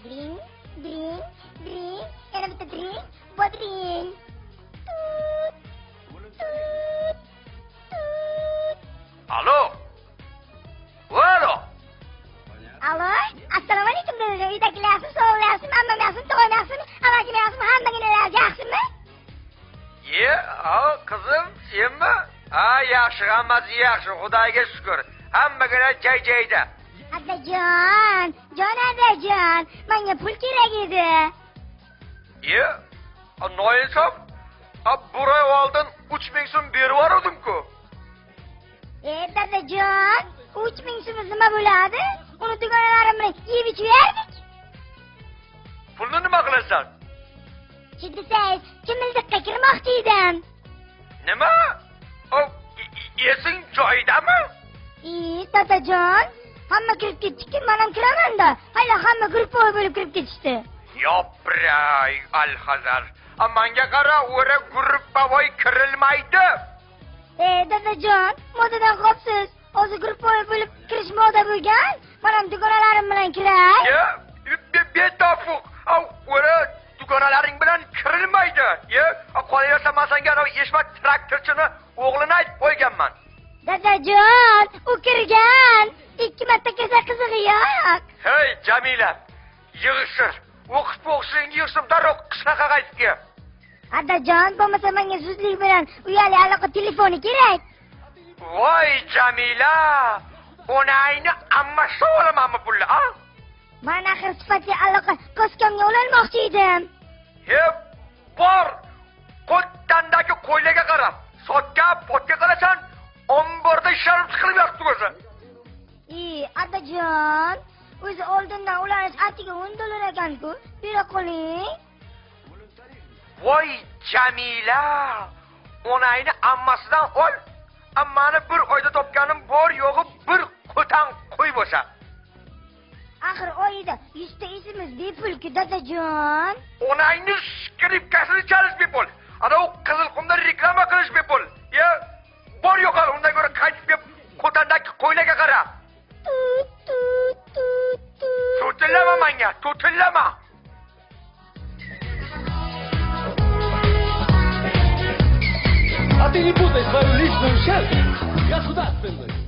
Dring, dring, dring. Yana bitta dring, bodring. Tut, tut, tut. Alo. Alo. Alo, assalomu alaykum dedi. Uydagilar yaxshimi, sog'lik yaxshimi, ammam yaxshimi, tog'am yaxshimi, amakim yaxshimi, hammanglar yaxshimi? Qizim, senmi? Ha, yaxshi, hammasi yaxshi, Xudoga shukr. Hammagina joy-joyida. Adajon, jon Adajon, menga pul kerak edi. Noinsof. Bir oy oldin 3000 so'm berib yubordim-ku. Dadajon, 3000 so'm nima bo'ladi? Uni dugonalarim bilan yeb ichib yerdik. Pulni nima qilasan? Chiddisangiz, kimildiqqa kirmoqchi edim. Nima? Esing joyidami? Dadajon, hamma kirib ketdi-ku, men ham kiraman-da. Hali hamma gruppa bo'lib kirib ketishdi. Yopray, Alhazar. Menga qara, o'ra gruppa voy kirilmaydi. Dadajon, modadan qopsiz. Hozir gruppa bo'lib kirish moda bo'lgan. Men ham dugonalarim bilan kiray. Betofuq. O'ra dugonalaring bilan kirilmaydi. Qolaversa, men senga Eshmat traktorchini o'g'lini aytib qo'yganman. Dadajon, u kirgan. 2 marta kelsa qizig'i yo'q. Hey, Jamila, yig'ishir. O'qish-o'qishing yig'ishim darrov qishloqqa qaytib kel. Dadajon, bo'lmasa menga zudlik bilan uyali aloqa telefoni kerak. Voy Jamila, onangni ammasi olamanmi pulni, a? Men axir sifatli aloqa koskamga ulanmoqchi edim. Bor. Qo'ttandagi qo'ylarga qarab. Sotga, potga qarasan, omborda ishlab chiqilib yotibdi o'zi. Adajon, o'zi oldindan ulanish atiga $10 ekan-ku. Bera qoling. Voy Jamila, onangni ammasidan ol. Ammani bir oyda topganim bor yo'g'i bir qo'tan qo'y bo'lsa. Axir oyida 100 ta isimiz bepul-ku dadajon. Onangni skripkasini chalish bepul. Ana u Qizilqumda reklama qilish bepul. Bor yo'qol, undan ko'ra qaytib kelib qo'tandagi qo'ylarga qara. Tutillama menga, tutillama. А ты не путай свою личную счастье с государственной.